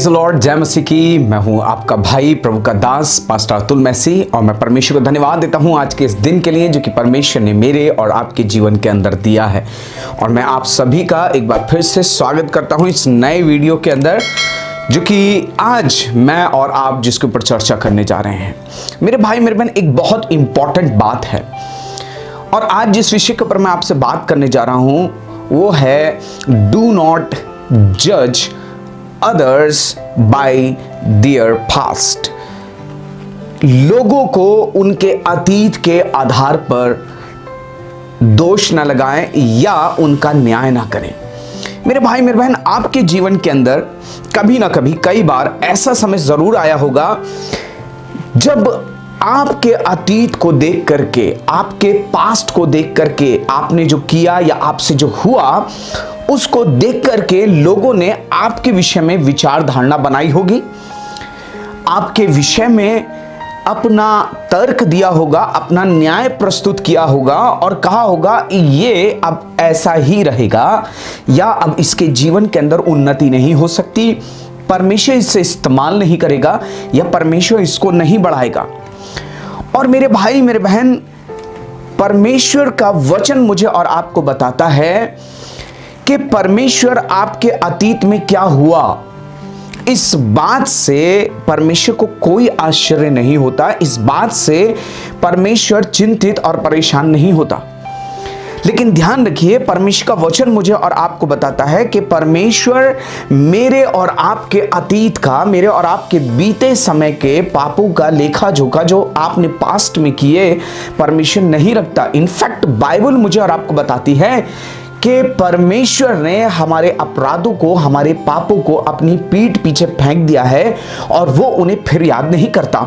Lord जय मसीह की। मैं हूं आपका भाई प्रभु का दास पास्टर अतुल मैसी और मैं परमेश्वर को धन्यवाद देता हूं आज के इस दिन के लिए जो कि परमेश्वर ने मेरे और आपके जीवन के अंदर दिया है। और मैं आप सभी का एक बार फिर से स्वागत करता हूं इस नए वीडियो के अंदर जो कि आज मैं और आप जिसके ऊपर चर्चा करने जा रहे हैं। मेरे भाई मेरे बहन, एक बहुत इंपॉर्टेंट बात है और आज जिस विषय के ऊपर मैं आपसे बात करने जा रहा हूं वो है डू नॉट जज others by their past। लोगों को उनके अतीत के आधार पर दोष न लगाएं या उनका न्याय ना करें। मेरे भाई मेरे बहन, आपके जीवन के अंदर कभी ना कभी कई बार ऐसा समय जरूर आया होगा जब आपके अतीत को देख करके, आपके पास्ट को देख करके, आपने जो किया या आपसे जो हुआ उसको देख करके लोगों ने आपके विषय में विचार धारणा बनाई होगी, आपके विषय में अपना तर्क दिया होगा, अपना न्याय प्रस्तुत किया होगा और कहा होगा ये अब ऐसा ही रहेगा या अब इसके जीवन के अंदर उन्नति नहीं हो सकती, परमेश्वर इससे इस्तेमाल नहीं करेगा या परमेश्वर इसको नहीं बढ़ाएगा। और मेरे भाई मेरे बहन, परमेश्वर का वचन मुझे और आपको बताता है कि परमेश्वर आपके अतीत में क्या हुआ इस बात से परमेश्वर को कोई आश्चर्य नहीं होता, इस बात से परमेश्वर चिंतित और परेशान नहीं होता। लेकिन ध्यान रखिए, परमेश्वर का वचन मुझे और आपको बताता है कि परमेश्वर मेरे और आपके अतीत का, मेरे और आपके बीते समय के पापों का लेखा जोखा जो आपने पास्ट में किए परमेश्वर नहीं रखता। इनफैक्ट बाइबल मुझे और आपको बताती है कि परमेश्वर ने हमारे अपराधों को, हमारे पापों को अपनी पीठ पीछे फेंक दिया है और वो उन्हें फिर याद नहीं करता।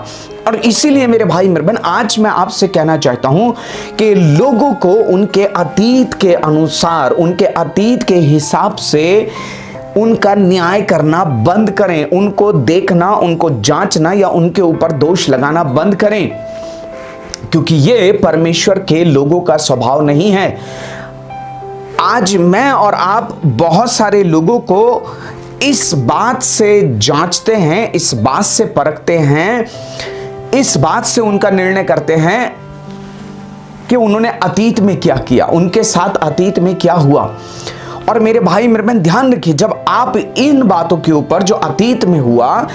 और इसीलिए मेरे भाई मेरे बहन, आज मैं आपसे कहना चाहता हूं कि लोगों को उनके अतीत के अनुसार, उनके अतीत के हिसाब से उनका न्याय करना बंद करें, उनको देखना, उनको जांचना या उनके ऊपर दोष लगाना बंद करें, क्योंकि ये परमेश्वर के लोगों का स्वभाव नहीं है। आज मैं और आप बहुत सारे लोगों को इस बात से जांचते हैं, इस बात से परखते हैं, इस बात से उनका निर्णय करते हैं कि उन्होंने अतीत में क्या किया, उनके साथ अतीत में क्या हुआ। और मेरे भाई मेरे बहन, ध्यान रखिए, जब आप इन बातों के ऊपर जो अतीत में हुआ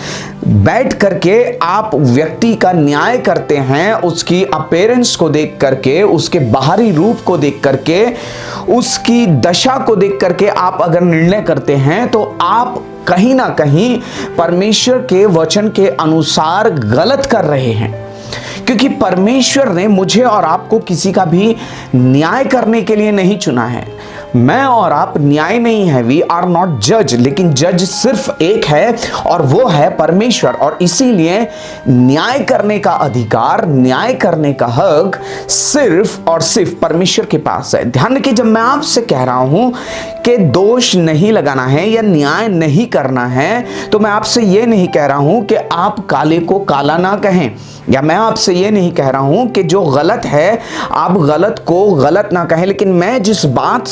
बैठ करके आप व्यक्ति का न्याय करते हैं, उसकी अपीयरेंस को देख करके, उसके बाहरी रूप को देख करके, उसकी दशा को देख करके आप अगर निर्णय करते हैं तो आप कहीं ना कहीं परमेश्वर के वचन के अनुसार गलत कर रहे हैं। क्योंकि परमेश्वर ने मुझे और आपको किसी का भी न्याय करने के लिए नहीं चुना है। मैं और आप न्याय नहीं है, वी आर नॉट जज, लेकिन जज सिर्फ एक है और वो है परमेश्वर। और इसीलिए न्याय करने का अधिकार, न्याय करने का हक सिर्फ और सिर्फ परमेश्वर के पास है। ध्यान रखिए, जब मैं आपसे कह रहा हूं कि दोष नहीं लगाना है या न्याय नहीं करना है, तो मैं आपसे ये नहीं कह रहा हूं कि आप काले को काला ना कहें, या मैं आपसे ये नहीं कह रहा हूं कि जो गलत है आप गलत को गलत ना कहें। लेकिन मैं जिस बात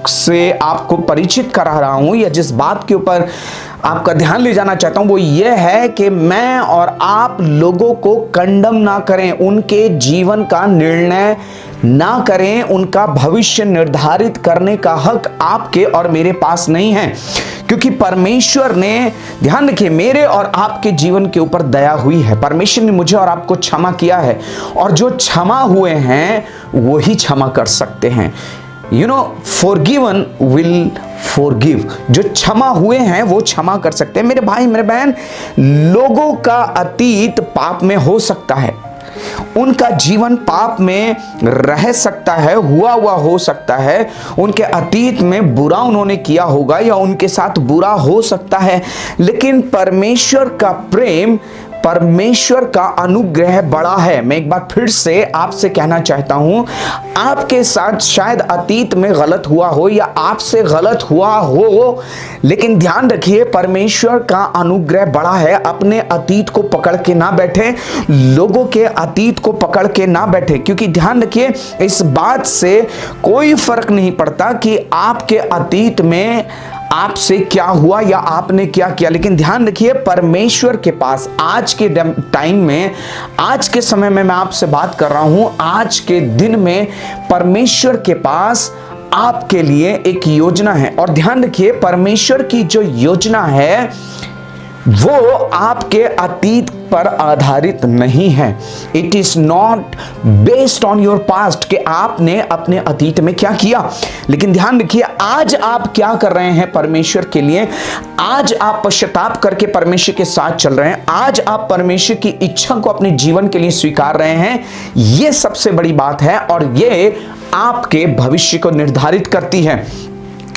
से आपको परिचित करा रहा हूं या जिस बात के ऊपर आपका ध्यान ले जाना चाहता हूं वो ये है कि मैं और आप लोगों को कंडम ना करें, उनके जीवन का निर्णय ना करें, उनका भविष्य निर्धारित करने का हक आपके और मेरे पास नहीं है। क्योंकि परमेश्वर ने, ध्यान रखिए, मेरे और आपके जीवन के ऊपर दया हुई है। परमेश्वर ने मुझे और आपको क्षमा किया है और जो क्षमा हुए हैं वो ही क्षमा कर सकते हैं। फॉरगिवन विल फॉरगिव, जो क्षमा हुए हैं वो क्षमा कर सकते हैं। मेरे भाई मेरे बहन, लोगों का अतीत पाप में हो सकता है, उनका जीवन पाप में रह सकता है, हुआ हो सकता है, उनके अतीत में बुरा उन्होंने किया होगा या उनके साथ बुरा हो सकता है, लेकिन परमेश्वर का प्रेम, परमेश्वर का अनुग्रह बड़ा है। मैं एक बार फिर से आपसे कहना चाहता हूं, आपके साथ शायद अतीत में गलत हुआ हो या आपसे गलत हुआ हो, लेकिन ध्यान रखिए परमेश्वर का अनुग्रह बड़ा है। अपने अतीत को पकड़ के ना बैठे, लोगों के अतीत को पकड़ के ना बैठे, क्योंकि ध्यान रखिए इस बात से कोई फर्क नहीं पड़ता कि आपके अतीत में आपसे क्या हुआ या आपने क्या किया, लेकिन ध्यान रखिए परमेश्वर के पास आज के टाइम में, आज के समय में मैं आपसे बात कर रहा हूं, आज के दिन में परमेश्वर के पास आपके लिए एक योजना है। और ध्यान रखिए परमेश्वर की जो योजना है वो आपके अतीत पर आधारित नहीं है। It is not based on your past कि आपने अपने अतीत में क्या किया, लेकिन ध्यान रखिए आज आप क्या कर रहे हैं परमेश्वर के लिए। आज आप पश्चाताप करके परमेश्वर के साथ चल रहे हैं, आज आप परमेश्वर की इच्छा को अपने जीवन के लिए स्वीकार रहे हैं। यह सबसे बड़ी बात है और यह आपके भविष्य को निर्धारित करती है।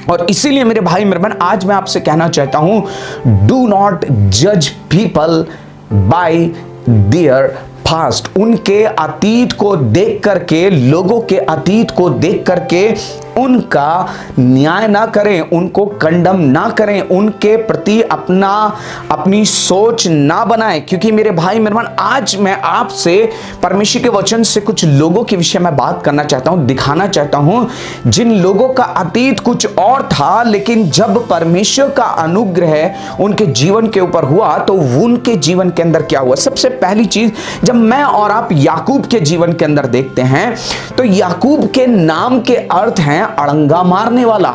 और इसीलिए मेरे भाई मेरे बहन, आज मैं आपसे कहना चाहता हूं, डू नॉट जज पीपल बाय देयर पास्ट। उनके अतीत को देख करके, लोगों के अतीत को देख करके उनका न्याय ना करें, उनको कंडम ना करें, उनके प्रति अपनी सोच ना बनाएं। क्योंकि मेरे भाई मेरे बहन, आज मैं आपसे परमेश्वर के वचन से कुछ लोगों के विषय में बात करना चाहता हूं, दिखाना चाहता हूं जिन लोगों का अतीत कुछ और था, लेकिन जब परमेश्वर का अनुग्रह उनके जीवन के ऊपर हुआ तो उनके जीवन के अंदर क्या हुआ। सबसे पहली चीज, जब मैं और आप याकूब के जीवन के अंदर देखते हैं तो याकूब के नाम के अर्थ हैं अड़ंगा मारने वाला,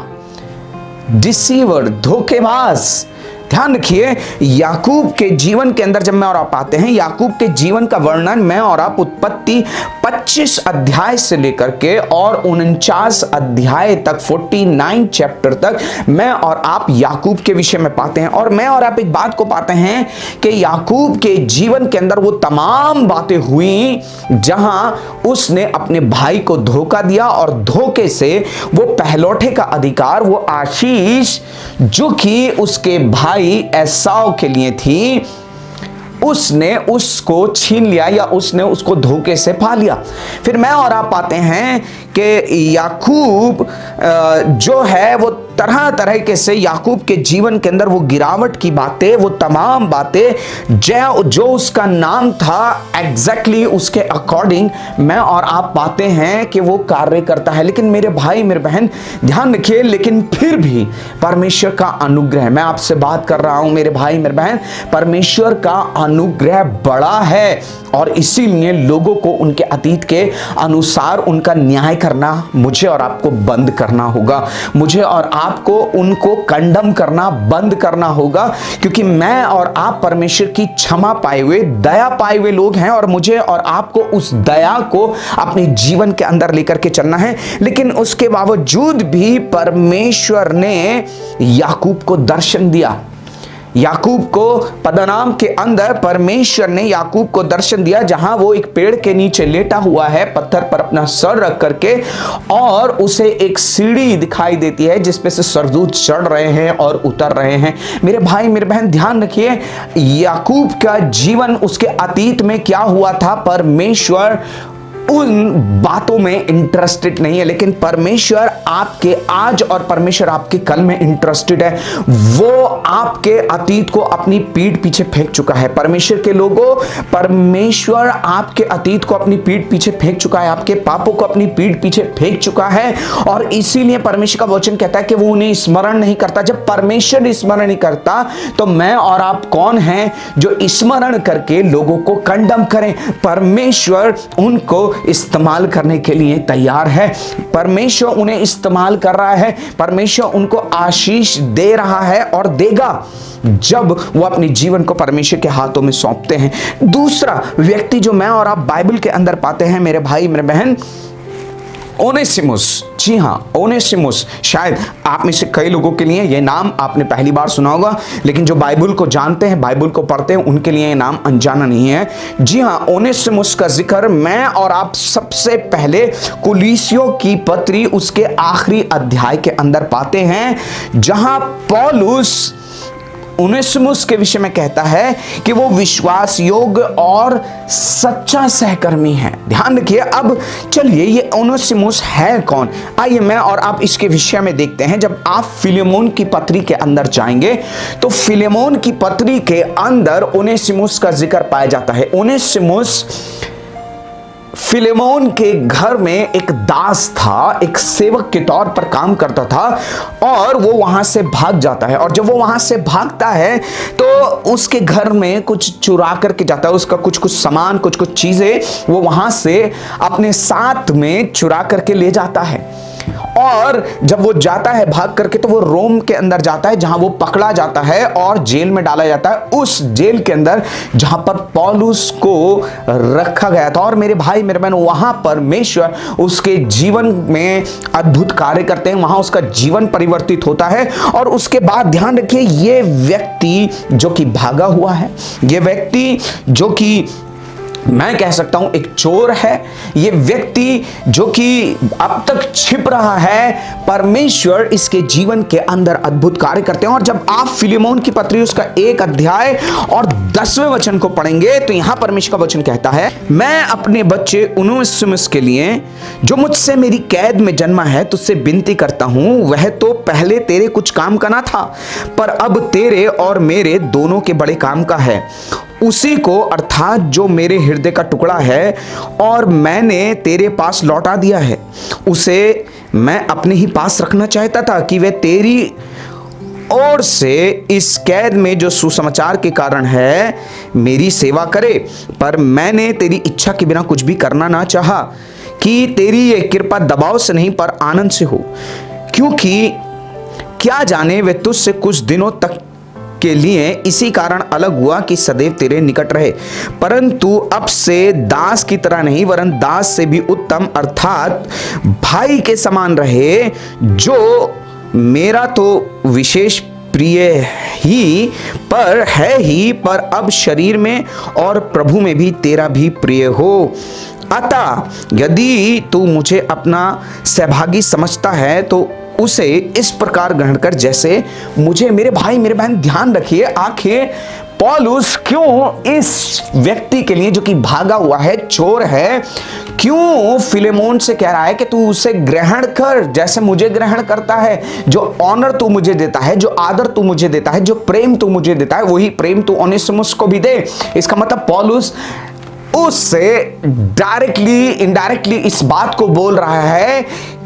डिसीवर, धोखेबाज। ध्यान रखिए याकूब के जीवन के अंदर जब मैं और आप आते हैं, याकूब के जीवन का वर्णन मैं और आप उत्पत्ति 25 अध्याय से लेकर के और 49 अध्याय तक, 49 चैप्टर तक मैं और आप याकूब के विषय में पाते हैं। और मैं और आप एक बात को पाते हैं कि याकूब के जीवन के अंदर वो तमाम बातें हुई जहां उसने अपने भाई को धोखा दिया और धोखे से वो पहलौठे का अधिकार, वो आशीष जो कि उसके भाई एसाव के लिए थी, उसने उसको छीन लिया या उसने उसको धोखे से पा लिया। फिर मैं और आप पाते हैं कि याकूब जो है वो तरह तरह के से याकूब के जीवन के अंदर वो गिरावट की बातें, वो तमाम बातें जो उसका नाम था एग्जैक्टली उसके अकॉर्डिंग मैं और आप पाते हैं कि वो कार्य करता है। लेकिन मेरे भाई मेरे बहन ध्यान रखिए, लेकिन फिर भी परमेश्वर का अनुग्रह, मैं आपसे बात कर रहा हूं मेरे भाई मेरे बहन, परमेश्वर का अनुग्रह बड़ा है और इसीलिए लोगों को उनके अतीत के अनुसार उनका न्याय करना मुझे और आपको बंद करना होगा। मुझे और आपको उनको कंडम करना बंद करना होगा, क्योंकि मैं और आप परमेश्वर की क्षमा पाए हुए, दया पाए हुए लोग हैं और मुझे और आपको उस दया को अपने जीवन के अंदर लेकर के चलना है। लेकिन उसके बावजूद भी परमेश्वर ने याकूब को दर्शन दिया। याकूब को पद्दनाम के अंदर परमेश्वर ने याकूब को दर्शन दिया, जहां वो एक पेड़ के नीचे लेटा हुआ है, पत्थर पर अपना सर रख करके, और उसे एक सीढ़ी दिखाई देती है जिस पे से स्वर्गदूत चढ़ रहे हैं और उतर रहे हैं। मेरे भाई मेरे बहन ध्यान रखिए, याकूब का जीवन, उसके अतीत में क्या हुआ था, परमेश्वर उन बातों में इंटरेस्टेड नहीं है, लेकिन परमेश्वर आपके आज और परमेश्वर आपके कल में इंटरेस्टेड है। वो आपके अतीत को अपनी पीठ पीछे फेंक चुका है। परमेश्वर के लोगों, परमेश्वर आपके अतीत को अपनी पीठ पीछे फेंक चुका है, आपके पापों को अपनी पीठ पीछे फेंक चुका है, और इसीलिए परमेश्वर का वचन कहता है कि वो उन्हें स्मरण नहीं करता। जब परमेश्वर स्मरण नहीं करता तो मैं और आप कौन हैं जो स्मरण करके लोगों को कंडम करें। परमेश्वर उनको इस्तेमाल करने के लिए तैयार है, परमेश्वर उन्हें इस्तेमाल कर रहा है, परमेश्वर उनको आशीष दे रहा है और देगा जब वो अपने जीवन को परमेश्वर के हाथों में सौंपते हैं। दूसरा व्यक्ति जो मैं और आप बाइबल के अंदर पाते हैं मेरे भाई मेरे बहन, ओनेसिमुस। जी हाँ, ओनेसिमुस। शायद आप में से कई लोगों के लिए ये नाम आपने पहली बार सुना होगा, लेकिन जो बाइबल को जानते हैं, बाइबल को पढ़ते हैं, उनके लिए ये नाम अनजाना नहीं है। जी हाँ, ओनेसिमुस का जिक्र मैं और आप सबसे पहले कुलीसियों की पत्री उसके आखिरी अध्याय के अंदर पाते हैं, जहां पौलुस ओनेसिमुस के विषय में कहता है कि वो विश्वास योग्य और सच्चा सहकर्मी है। ध्यान रखिए, अब चलिए ये ओनेसिमुस है कौन, आइए मैं और आप इसके विषय में देखते हैं। जब आप फिलेमोन की पत्री के अंदर जाएंगे तो फिलेमोन की पत्री के अंदर ओनेसिमुस का जिक्र पाया जाता है। ओनेसिमुस फिलेमोन के घर में एक दास था, एक सेवक के तौर पर काम करता था, और वो वहां से भाग जाता है। और जब वो वहां से भागता है तो उसके घर में कुछ चुरा करके जाता है, उसका कुछ कुछ सामान, कुछ कुछ चीजें वो वहां से अपने साथ में चुरा करके ले जाता है। और जब वो जाता है भाग करके तो वो रोम के अंदर जाता है, जहां वो पकड़ा जाता है और जेल में डाला जाता है, उस जेल के अंदर जहां पर पौलुस को रखा गया था। और मेरे भाई मेरे बहन, वहां परमेश्वर उसके जीवन में अद्भुत कार्य करते हैं, वहां उसका जीवन परिवर्तित होता है। और उसके बाद ध्यान रखिए, ये व्यक्ति जो कि भागा हुआ है, ये व्यक्ति जो कि मैं कह सकता हूं एक चोर है, ये व्यक्ति जो कि अब तक छिप रहा है, परमेश्वर इसके जीवन के अंदर अद्भुत कार्य करते हैं। और जब आप फिलेमोन की पत्री उसका 1 अध्याय और 10वें वचन को पढ़ेंगे तो यहां परमेश्वर का वचन कहता है, मैं अपने बच्चे उनेसिमुस के लिए जो मुझसे मेरी कैद में जन्मा है तुझसे विनती करता हूं, वह तो पहले तेरे कुछ काम का ना था, पर अब तेरे और मेरे दोनों के बड़े काम का है। उसी को, अर्थात जो मेरे हृदय का टुकड़ा है और मैंने तेरे पास लौटा दिया है, उसे मैं अपने ही पास रखना चाहता था कि वह तेरी ओर से इस कैद में जो सुसमाचार के कारण है मेरी सेवा करे। पर मैंने तेरी इच्छा के बिना कुछ भी करना ना चाहा कि तेरी ये कृपा दबाव से नहीं पर आनंद से हो, क्योंकि क्या जाने वे तुझसे कुछ दिनों तक के लिए इसी कारण अलग हुआ कि सदैव तेरे निकट रहे, परंतु अब से दास की तरह नहीं वरन दास से भी उत्तम, अर्थात भाई के समान रहे, जो मेरा तो विशेष प्रिय ही पर है ही, पर अब शरीर में और प्रभु में भी तेरा भी प्रिय हो। अतः यदि तू मुझे अपना सहभागी समझता है तो उसे इस प्रकार ग्रहण कर जैसे मुझे। मेरे भाई मेरे बहन, ध्यान रखिए, आखिर पौलुस क्यों इस व्यक्ति के लिए जो कि भागा हुआ है, चोर है, क्यों फिलेमोन से कह रहा है कि तू उसे ग्रहण कर जैसे मुझे ग्रहण करता है। जो ऑनर तू मुझे देता है, जो आदर तू मुझे देता है, जो प्रेम तू मुझे देता है, वही प्रेम तू ओनेसिमुस को भी दे। इसका मतलब पौलुस उससे डायरेक्टली इनडायरेक्टली इस बात को बोल रहा है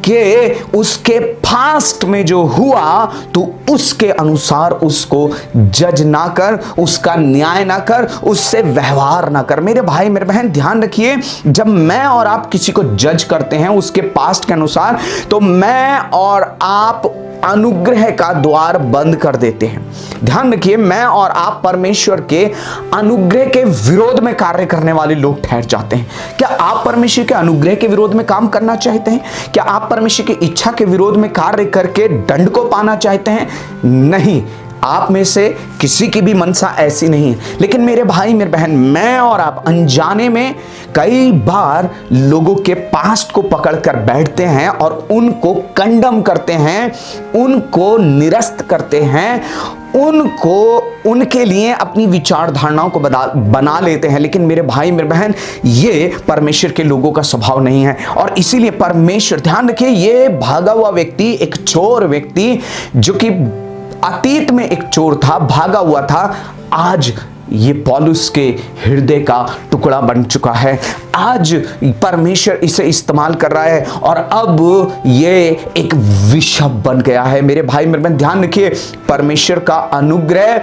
कि उसके पास्ट में जो हुआ तो उसके अनुसार उसको जज ना कर, उसका न्याय ना कर, उससे व्यवहार ना कर। मेरे भाई मेरे बहन, ध्यान रखिए, जब मैं और आप किसी को जज करते हैं उसके पास्ट के अनुसार, तो मैं और आप अनुग्रह का द्वार बंद कर देते हैं। ध्यान रखिए, मैं और आप परमेश्वर के अनुग्रह के विरोध में कार्य करने वाले लोग ठहर जाते हैं। क्या आप परमेश्वर के अनुग्रह के विरोध में काम करना चाहते हैं? क्या आप परमेश्वर की इच्छा के विरोध में कार्य करके दंड को पाना चाहते हैं? नहीं, आप में से किसी की भी मनसा ऐसी नहीं है। लेकिन मेरे भाई मेरे बहन, मैं और आप अनजाने में कई बार लोगों के पास्ट को पकड़कर बैठते हैं और उनको कंडम करते हैं, उनको निरस्त करते हैं, उनको उनके लिए अपनी विचार धारणाओं को बना लेते हैं। लेकिन मेरे भाई मेरे बहन, ये परमेश्वर के लोगों का स्वभाव नहीं है। और इसीलिए परमेश्वर, ध्यान रखिए, ये भागा हुआ व्यक्ति, एक चोर व्यक्ति जो कि अतीत में एक चोर था, भागा हुआ था, आज ये पौलुस के हृदय का टुकड़ा बन चुका है। आज परमेश्वर इसे इस्तेमाल कर रहा है और अब ये एक विषय बन गया है। मेरे भाई मेरे बहन, ध्यान रखिए, परमेश्वर का अनुग्रह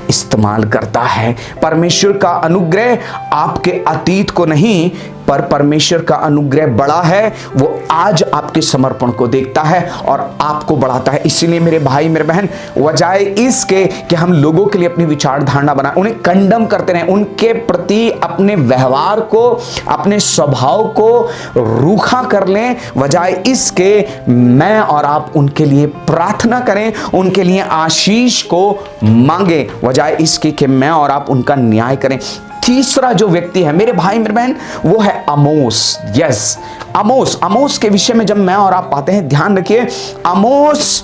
इस्तेमाल करता है। परमेश्वर का अनुग्रह आपके अतीत को नहीं, पर परमेश्वर का अनुग्रह बड़ा है, वो आज आपके समर्पण को देखता है और आपको बढ़ाता है। इसीलिए मेरे भाई मेरे बहन, वजाय इसके कि हम लोगों के लिए अपनी विचार धारणा बनाएं, उन्हें कंडम करते रहें, उनके प्रति अपने व्यवहार को, अपने स्वभाव को रूखा कर लें, वजाय इसके मैं और आप उनके लिए प्रार्थना करें, उनके लिए आशीष को मांगे, वजाय इसके कि मैं और आप उनका न्याय करें। तीसरा जो व्यक्ति है मेरे भाई मेरे बहन, वो है आमोस। यस, आमोस के विषय में जब मैं और आप पाते हैं, ध्यान रखिए, आमोस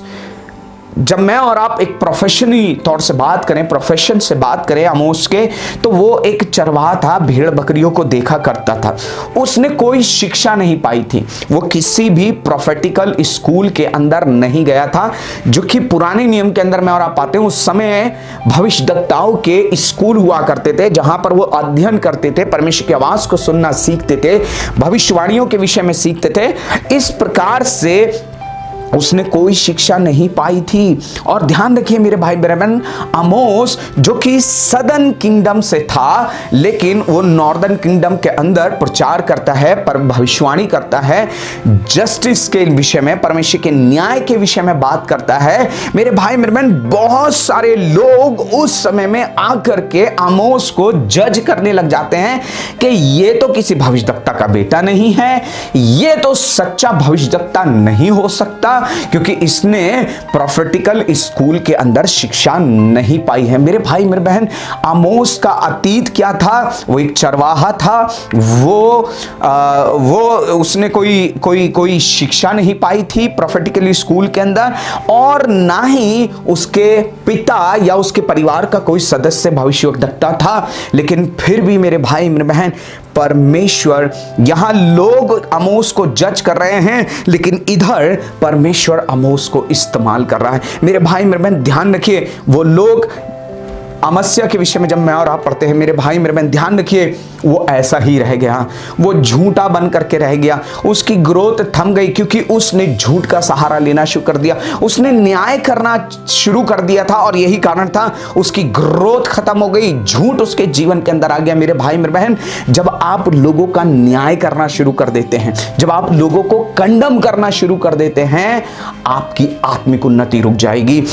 जब मैं और आप एक प्रोफेशनली तौर से बात करें, प्रोफेशन से बात करें आमोस के, तो वो एक चरवाहा था, भेड़ बकरियों को देखा करता था। उसने कोई शिक्षा नहीं पाई थी, वो किसी भी प्रोफेटिकल स्कूल के अंदर नहीं गया था, जो कि पुराने नियम के अंदर मैं और आप पाते हैं उस समय भविष्यद्वक्ताओं के स्कूल हुआ करते थे, जहां पर वो अध्ययन करते थे, परमेश्वर की आवाज को सुनना सीखते थे, भविष्यवाणियों के विषय में सीखते थे। इस प्रकार से उसने कोई शिक्षा नहीं पाई थी। और ध्यान रखिए मेरे भाई बहन, आमोस जो कि सदर्न किंगडम से था, लेकिन वो नॉर्दर्न किंगडम के अंदर प्रचार करता है, पर भविष्यवाणी करता है, जस्टिस के विषय में, परमेश्वर के न्याय के विषय में बात करता है। मेरे भाई बहन, बहुत सारे लोग उस समय में आकर के आमोस को जज करने लग जाते हैं कि ये तो किसी भविष्यद्वक्ता का बेटा नहीं है, ये तो सच्चा भविष्यद्वक्ता नहीं हो सकता, क्योंकि इसने प्रोफेटिकल स्कूल के अंदर शिक्षा नहीं पाई है। मेरे भाई मेरे बहन, आमोस का अतीत क्या था? वो एक चरवाहा था, वो उसने कोई शिक्षा नहीं पाई थी प्रोफेटिकल स्कूल के अंदर, और ना ही उसके पिता या उसके परिवार का कोई सदस्य भविष्यद्वक्ता था। लेकिन फिर भी मेरे भाई मेरे बहन, परमेश्वर, यहां लोग आमोस को जज कर रहे हैं, लेकिन इधर परमेश्वर आमोस को इस्तेमाल कर रहा है। मेरे भाई मेरे बहन ध्यान रखिए, वो लोग अमस्या के विषय में जब मैं और आप पढ़ते हैं, मेरे भाई मेरे बहन ध्यान रखिए, वो ऐसा ही रह गया, वो झूठा बन करके रह गया, उसकी ग्रोथ थम गई, क्योंकि उसने झूठ का सहारा लेना शुरू कर दिया, उसने न्याय करना शुरू कर दिया था, और यही कारण था उसकी ग्रोथ खत्म हो गई, झूठ उसके जीवन के अंदर आ गया। मेरे भाई मेरे बहन, जब आप लोगों का न्याय करना शुरू कर देते हैं, जब आप लोगों को कंडम करना शुरू कर देते हैं, आपकी आत्मिक उन्नति रुक जाएगी।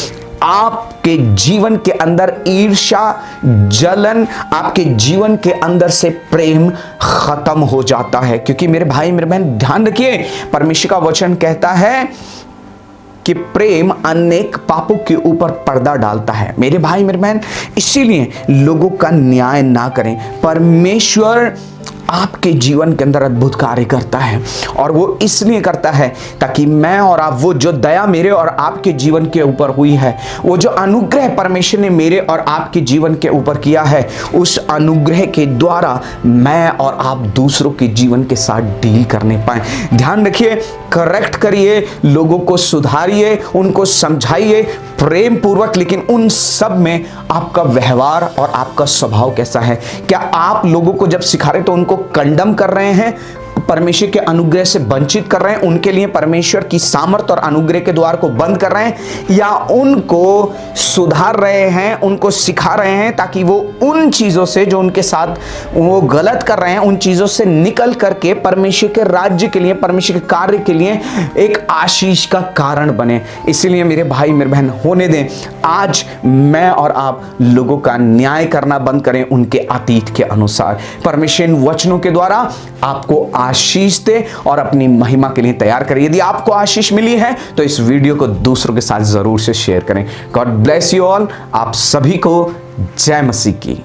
आपके जीवन के अंदर ईर्ष्या, जलन, आपके जीवन के अंदर से प्रेम खत्म हो जाता है। क्योंकि मेरे भाई मेरे बहन ध्यान रखिए, परमेश्वर का वचन कहता है कि प्रेम अनेक पापों के ऊपर पर्दा डालता है। मेरे भाई मेरे बहन, इसीलिए लोगों का न्याय ना करें। परमेश्वर आपके जीवन के अंदर अद्भुत कार्य करता है, और वो इसलिए करता है ताकि मैं और आप, वो जो दया मेरे और आपके जीवन के ऊपर हुई है, वो जो अनुग्रह परमेश्वर ने मेरे और आपके जीवन के ऊपर किया है, उस अनुग्रह के द्वारा मैं और आप दूसरों के जीवन के साथ डील करने पाए। ध्यान रखिए, करेक्ट करिए, लोगों को सुधारिए, उनको समझाइए प्रेम पूर्वक, लेकिन उन सब में आपका व्यवहार और आपका स्वभाव कैसा है? क्या आप लोगों को जब सिखा रहे तो उनको कंडम कर रहे हैं, परमेश्वर के अनुग्रह से वंचित कर रहे हैं, उनके लिए परमेश्वर की सामर्थ और अनुग्रह के द्वार को बंद कर रहे हैं, या उनको सुधार रहे हैं, उनको सिखा रहे हैं ताकि वो उन चीजों से जो उनके साथ वो गलत कर रहे हैं, उन चीजों से निकल करके परमेश्वर के राज्य के लिए, परमेश्वर के कार्य के लिए एक आशीष का कारण बने। इसीलिए मेरे भाई मेरे बहन, होने दें आज मैं और आप लोगों का न्याय करना बंद करें उनके अतीत के अनुसार। परमेश्वर इन वचनों के द्वारा आपको आशीष दे और अपनी महिमा के लिए तैयार करें। यदि आपको आशीष मिली है तो इस वीडियो को दूसरों के साथ जरूर से शेयर करें। God bless you all. आप सभी को जय मसीह की।